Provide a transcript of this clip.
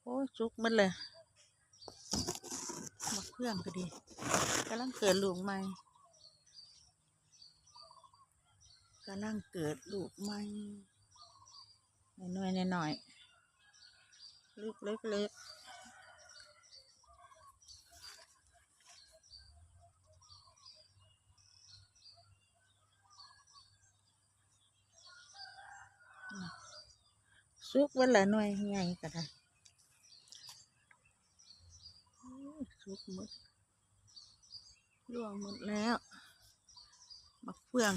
โอ้ยสุกมันเลยมะเขือก็ดีกำลังเกิดลูกใหม่กำลังเกิดลูกใหม่หน่อยหน่อยลูกเล็กสุกวันละหน่วยใหญ่ก็ได้สุกหมดร่วงหมดแล้วมะเฟือง